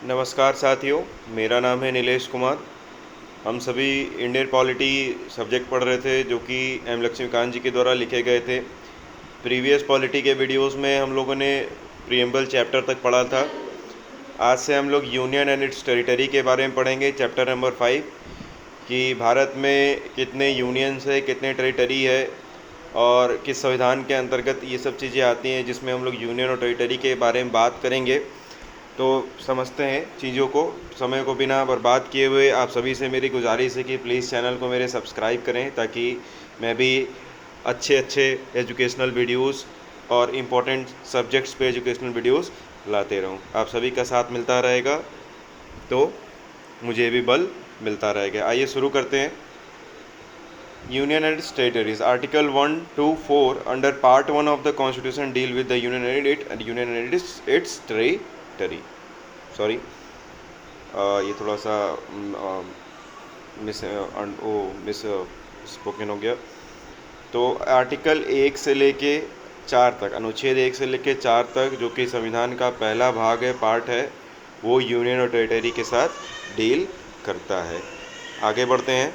नमस्कार साथियों, मेरा नाम है नीलेश कुमार। हम सभी इंडियन पॉलिटी सब्जेक्ट पढ़ रहे थे जो कि एम लक्ष्मीकांत जी के द्वारा लिखे गए थे। प्रीवियस पॉलिटी के वीडियोस में हम लोगों ने प्रीएम्बल चैप्टर तक पढ़ा था। आज से हम लोग यूनियन एंड इट्स टेरिटरी के बारे में पढ़ेंगे, चैप्टर नंबर 5, कि भारत में कितने यूनियंस है, कितने टेरिटरी है और किस संविधान के अंतर्गत ये सब चीज़ें आती हैं, जिसमें हम लोग यूनियन और टेरिटरी के बारे में बात करेंगे। तो समझते हैं चीज़ों को। समय को बिना बर्बाद किए हुए आप सभी से मेरी गुजारिश है कि प्लीज़ चैनल को मेरे सब्सक्राइब करें, ताकि मैं भी अच्छे अच्छे एजुकेशनल वीडियोस और इम्पोर्टेंट सब्जेक्ट्स पे एजुकेशनल वीडियोस लाते रहूं। आप सभी का साथ मिलता रहेगा तो मुझे भी बल मिलता रहेगा। आइए शुरू करते हैं। Union and it's territories, article 1 to 4 under part 1 of the constitution deal with the union and it's territory. Sorry, ये थोड़ा सा मिस स्पोकन हो गया। तो आर्टिकल 1 से लेके 4 तक, अनुच्छेद 1 से लेके 4 तक, जो कि संविधान का पहला भाग है, पार्ट है, वो यूनियन और टेरिटरी के साथ डील करता है। आगे बढ़ते हैं।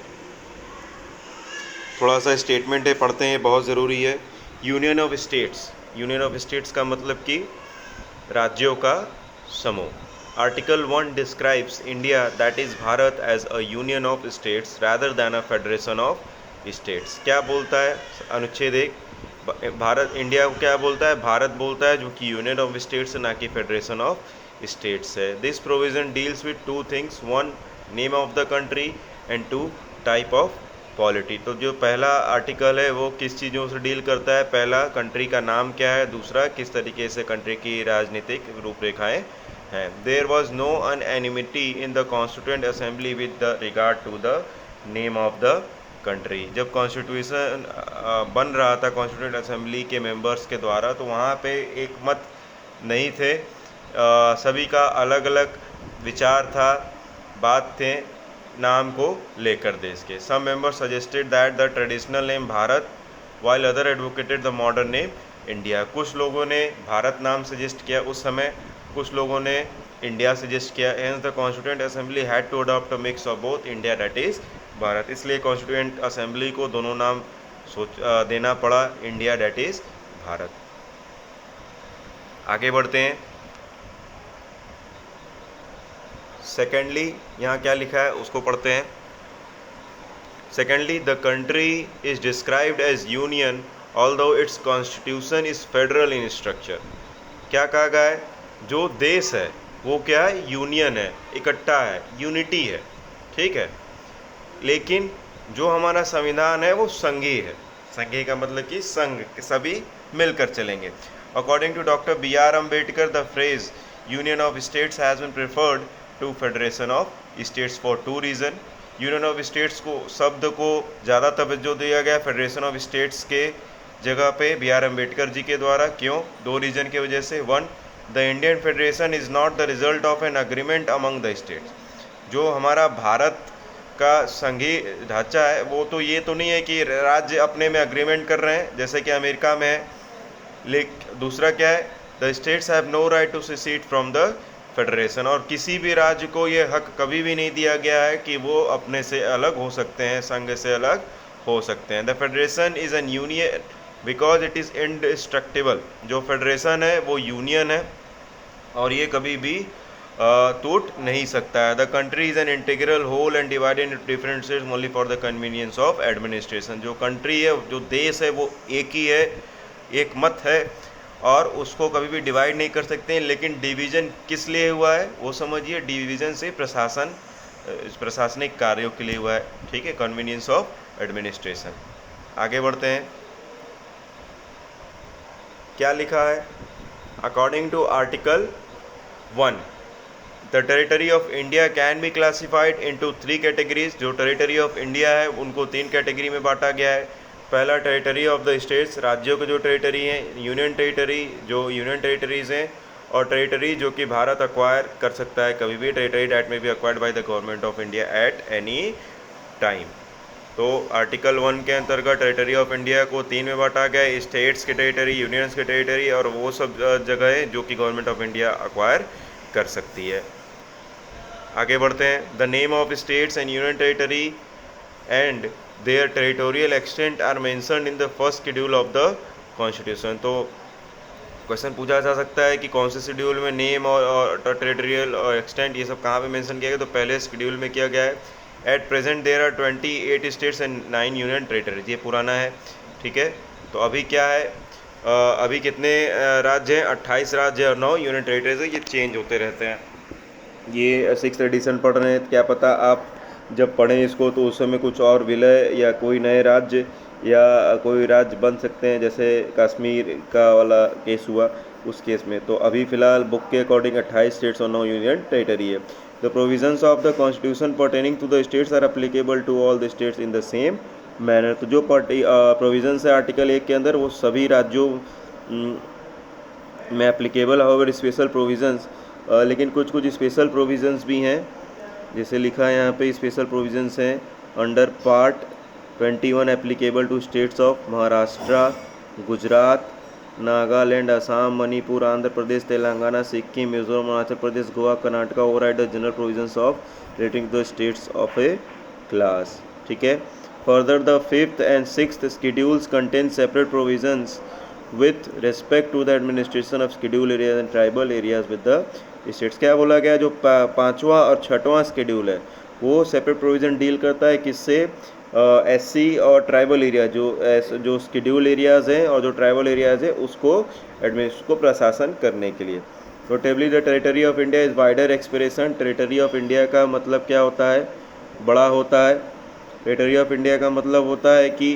थोड़ा सा स्टेटमेंट है, पढ़ते हैं, बहुत ज़रूरी है। यूनियन ऑफ स्टेट्स का मतलब कि राज्यों का समूह। Article 1 describes India, that is Bharat, as a union of states rather than a federation of states. क्या बोलता है अनुच्छेद 1? भारत, इंडिया को क्या बोलता है? भारत बोलता है, जो कि यूनियन ऑफ स्टेट्स है, ना कि फेडरेशन ऑफ स्टेट्स है। This provision deals with 2 things, 1 name of the country and 2 type of polity. तो जो पहला आर्टिकल है वो किस चीज़ों से डील करता है? पहला, कंट्री का नाम क्या है, दूसरा, किस तरीके से कंट्री की राजनीतिक रूपरेखाएं हैं। There was no unanimity in the constituent assembly with the regard to the name of the country. जब कॉन्स्टिट्यूशन बन रहा था कॉन्स्टिट्यूएंट असेंबली के मेंबर्स के द्वारा, तो वहाँ पे एक मत नहीं थे, सभी का अलग अलग विचार था, बात थे नाम को लेकर देश के। Some members suggested that the traditional name Bharat, while other advocated the modern name India. कुछ लोगों ने भारत नाम सजेस्ट किया उस समय, कुछ लोगों ने इंडिया सजेस्ट किया। Hence the constituent assembly had to adopt a mix of both, India that is Bharat. इसलिए कॉन्स्टिट्यूएंट असेंबली को दोनों नाम देना पड़ा, इंडिया दैट इज भारत। आगे बढ़ते हैं। सेकेंडली, यहाँ क्या लिखा है उसको पढ़ते हैं। Secondly, the country is described as union although its constitution is federal in structure. क्या कहा गया है? जो देश है वो क्या है? यूनियन है, इकट्ठा है, यूनिटी है, ठीक है। लेकिन जो हमारा संविधान है वो संघीय है। संघीय का मतलब कि संघ, सभी मिलकर चलेंगे। According to doctor B.R. Ambedkar, the phrase union of states has been preferred to federation of states for 2 reason. Union of states को, शब्द को ज़्यादा तवज्जो दिया गया फेडरेशन ऑफ स्टेट्स के जगह पे B.R. अम्बेडकर जी के द्वारा। क्यों? 2 रीज़न की वजह से। 1, the Indian federation is not the result of an agreement among the states. जो हमारा भारत का संघीय ढांचा है वो तो ये तो नहीं है कि राज्य अपने में अग्रीमेंट कर रहे हैं जैसे कि अमेरिका में है। लेकिन दूसरा क्या है? The states have no right to secede from the federation. और किसी भी राज्य को ये हक कभी भी नहीं दिया गया है कि वो अपने से अलग हो सकते हैं, संघ से अलग हो सकते हैं। The federation is an union because it is indestructible. जो फेडरेशन है वो यूनियन है और ये कभी भी टूट नहीं सकता है। The country is an integral whole and divided into different states only for the convenience of administration. जो कंट्री है, जो देश है, वो एक ही है, एक मत है और उसको कभी भी डिवाइड नहीं कर सकते हैं। लेकिन डिवीज़न किस लिए हुआ है वो समझिए। डिवीज़न से प्रशासनिक कार्यों के लिए हुआ है, ठीक है, कन्वीनियंस ऑफ एडमिनिस्ट्रेशन। आगे बढ़ते हैं। क्या लिखा है? According to article 1, the territory of India can be classified into 3 categories. जो टेरिटरी ऑफ इंडिया है उनको 3 कैटेगरी में बांटा गया है। पहला, टेरिटरी ऑफ द स्टेट्स, राज्यों के जो टेरिटरी हैं। यूनियन टेरिटरी, जो यूनियन टेरिटरीज़ हैं। और टेरिटरी जो कि भारत अक्वायर कर सकता है कभी भी। Territory that may be acquired by the government of India at any time. तो आर्टिकल 1 के अंतर्गत टेरिटरी ऑफ इंडिया को 3 में बांटा गया है। स्टेट्स के टेरिटरी, यूनियंस के टेरिटरी और वो सब जगहें जो कि गवर्नमेंट ऑफ इंडिया अक्वायर कर सकती है। आगे बढ़ते हैं। The name of states and union territory and their territorial extent are mentioned in the first schedule of the constitution. तो क्वेश्चन पूछा जा सकता है कि कौन से शेड्यूल में नेम और टेरिटोरियल और एक्सटेंट ये सब कहाँ पे मेंशन किया गया। तो पहले शेड्यूल में किया गया है at present there are 28 states and 9 union territories. ये पुराना है, ठीक है। तो अभी क्या है, अभी कितने राज्य हैं, 28 राज्य और 9 यूनियन टेरिटरीज है। ये चेंज होते रहते हैं। ये 6th एडिशन पढ़ रहे हैं, क्या पता आप जब पढ़ें इसको तो उस समय कुछ और विलय या कोई नए राज्य या कोई राज्य बन सकते हैं, जैसे कश्मीर का वाला केस हुआ उस केस में। तो अभी फ़िलहाल बुक के अकॉर्डिंग 28 स्टेट्स और 9 यूनियन टेरिटरी है। The provisions of the constitution pertaining to the states are applicable to all the states in the same manner. तो जो प्रोविजंस है आर्टिकल 1 के अंदर वो सभी राज्यों में एप्लीकेबल। हाउएवर स्पेशल प्रोविजंस, लेकिन कुछ कुछ स्पेशल प्रोविजंस भी हैं, जैसे लिखा है यहाँ पे स्पेशल प्रोविजंस हैं under part 21 applicable to states of Maharashtra, Gujarat, Nagaland, Assam, Manipur, Andhra Pradesh, Telangana, Sikkim, Mizoram, Arunachal Pradesh, Goa, Karnataka override the general provisions of relating the states of A class, ठीक है। Further the 5th and 6th schedules contain separate provisions with respect to the administration of scheduled areas and tribal areas with the states। क्या बोला गया, जो 5वां और 6वां schedule है वो सेपरेट प्रोविज़न डील करता है किससे, SC और ट्राइबल एरिया, जो शेड्यूल एरियाज़ हैं और जो ट्राइबल एरियाज़ हैं उसको प्रशासन करने के लिए। Notably the territory of India is wider expression. Territory of India का मतलब क्या होता है, बड़ा होता है। टेरिटरी ऑफ इंडिया का मतलब होता है कि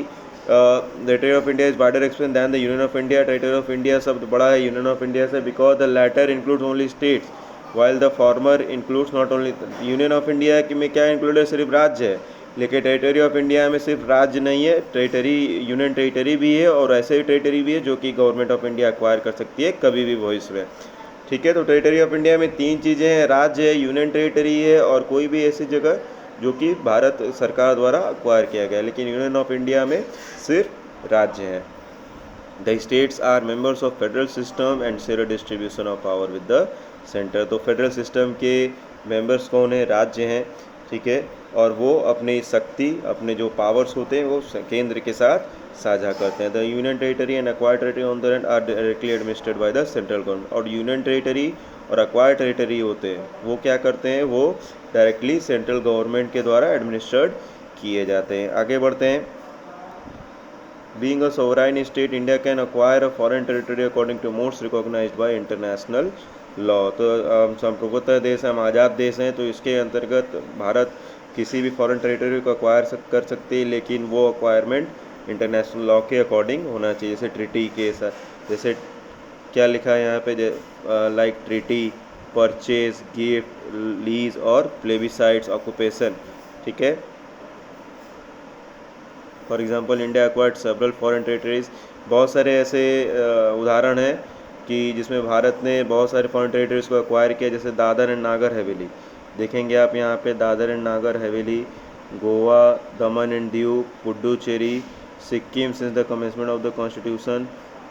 territory of India is wider expression than the union of India. Territory of India शब्द बड़ा है यूनियन ऑफ इंडिया से, because the latter includes only states while the former includes not only. Union of India में क्या include है, सिर्फ राज्य है, लेकिन टेरिटरी ऑफ इंडिया में सिर्फ राज्य नहीं है, टेरिटरी यूनियन टेरिटरी भी है और ऐसे ही टेरिटरी भी है जो कि गवर्नमेंट ऑफ इंडिया एक्वायर कर सकती है कभी भी वॉइस में, ठीक है। तो टेरिटरी ऑफ इंडिया में 3 चीज़ें हैं, राज्य है, यूनियन टेरिटरी है और कोई भी ऐसी जगह जो कि भारत सरकार द्वारा एक्वायर किया गया है, लेकिन यूनियन ऑफ इंडिया में सिर्फ राज्य हैं। The states are members of federal system and share distribution of power with the centre. तो फेडरल सिस्टम के मेंबर्स कौन हैं, राज्य हैं, ठीक है, और वो अपनी शक्ति, अपने जो पावर्स होते हैं वो केंद्र के साथ साझा करते हैं। The union territory and acquired territory on the end are directly administered by the central government. और यूनियन टेरिटरी और एक्वायर्ड टेरिटरी होते हैं वो क्या करते हैं, वो डायरेक्टली सेंट्रल गवर्नमेंट के द्वारा एडमिनिस्ट्रेड किए जाते हैं। आगे बढ़ते हैं। Being a sovereign state, India can acquire a foreign territory according to modes recognised by international law. तो हम संप्रभुत्व देश हैं, हम आज़ाद देश हैं, तो इसके अंतर्गत भारत किसी भी फॉरेन टेरिटरी को एक्वायर कर सकती है, लेकिन वो एक्वायरमेंट इंटरनेशनल लॉ के अकॉर्डिंग होना चाहिए। जैसे ट्रीटी के साथ, जैसे क्या लिखा है यहाँ पे, like treaty, purchase, gift, lease और प्लेबिसाइड्स, ऑक्यूपेशन, ठीक है। For example India acquired several foreign territories. बहुत सारे ऐसे उदाहरण हैं कि जिसमें भारत ने बहुत सारे फॉरेन टेरिटरीज को एक्वायर किया, जैसे दादर एंड नागर हवेली, देखेंगे आप यहाँ पे Dadar and Nagar Haveli, Goa, Daman and Diu, Puducherry, Sikkim since the commencement of the constitution.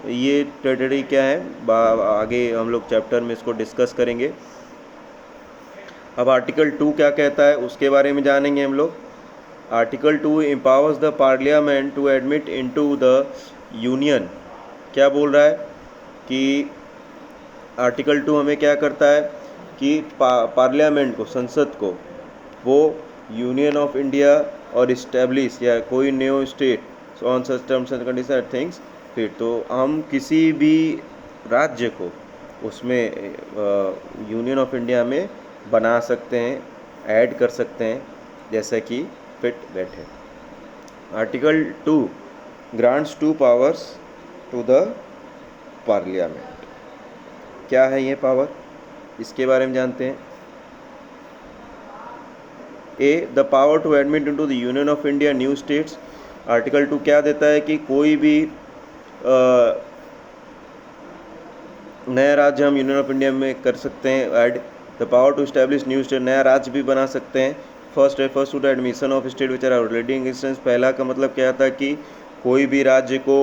ये टेरिटरी क्या है, आगे हम लोग चैप्टर में इसको डिस्कस करेंगे। अब आर्टिकल 2 क्या कहता है उसके बारे में जानेंगे हम लोग। Article 2 empowers the parliament to admit into the union. क्या बोल रहा है कि आर्टिकल 2 हमें क्या करता है कि पार्लियामेंट को, संसद को, वो यूनियन ऑफ इंडिया और इस्टेब्लिश या कोई new state on such terms and condition things fit. तो हम किसी भी राज्य को उसमें यूनियन ऑफ इंडिया में बना सकते हैं, ऐड कर सकते हैं, जैसा कि फिट बैठे। Article 2 grants 2 powers to the parliament. क्या है ये पावर, इसके बारे में जानते हैं। A, the power to admit into the union of India new states. Article 2 क्या देता है कि कोई भी नया राज्य हम यूनियन ऑफ इंडिया में कर सकते हैं add. The power to establish new state, नया राज्य भी बना सकते हैं। First refers to the admission of state which are already in existence. पहला का मतलब क्या था कि कोई भी राज्य को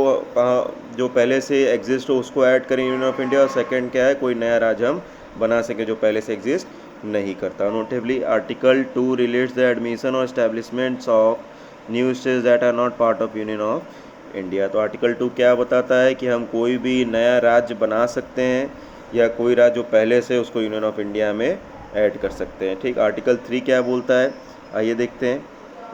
जो पहले से एग्जिस्ट हो उसको ऐड करें यूनियन ऑफ इंडिया। और सेकंड क्या है, कोई नया राज्य हम बना सकें जो पहले से एग्जिस्ट नहीं करता। Notably article 2 relates the admission और establishments of new states that are not part of Union of India. तो आर्टिकल 2 क्या बताता है कि हम कोई भी नया राज्य बना सकते हैं या कोई राज्य जो पहले से उसको यूनियन ऑफ इंडिया में ऐड कर सकते हैं। ठीक, आर्टिकल 3 क्या बोलता है, आइए देखते हैं।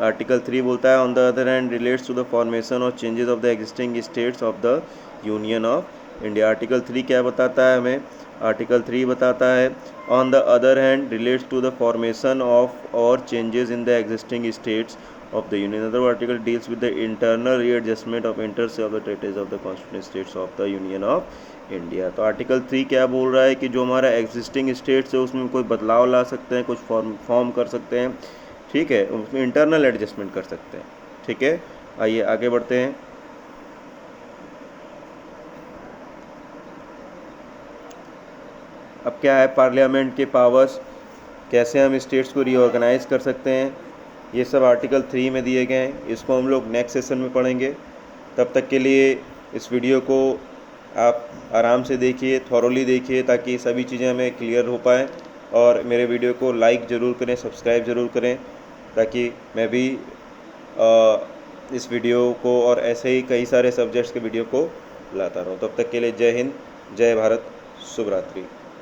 आर्टिकल 3 बोलता है on the other hand relates to the formation और changes of the existing states of the union of India. Article 3 क्या बताता है हमें, आर्टिकल 3 बताता है on the other hand relates to the formation of और changes in the existing states of the union. Another article deals with the internal readjustment of interest of the territories of the constituent states of the union of India. तो article 3 क्या बोल रहा है कि जो हमारा existing states है उसमें कोई बदलाव ला सकते हैं, कुछ फॉर्म कर सकते हैं, ठीक है, उसमें इंटरनल एडजस्टमेंट कर सकते हैं। ठीक है, आइए आगे बढ़ते हैं। अब क्या है पार्लियामेंट के पावर्स, कैसे हम स्टेट्स को रीऑर्गेनाइज कर सकते हैं, ये सब आर्टिकल 3 में दिए गए हैं। इसको हम लोग नेक्स्ट सेशन में पढ़ेंगे। तब तक के लिए इस वीडियो को आप आराम से देखिए, थॉरोली देखिए, ताकि सभी चीज़ें हमें क्लियर हो पाएँ। और मेरे वीडियो को लाइक ज़रूर करें, सब्सक्राइब ज़रूर करें, ताकि मैं भी इस वीडियो को और ऐसे ही कई सारे सब्जेक्ट्स के वीडियो को लाता रहूँ। तब तक के लिए जय हिंद, जय भारत, शुभ रात्रि।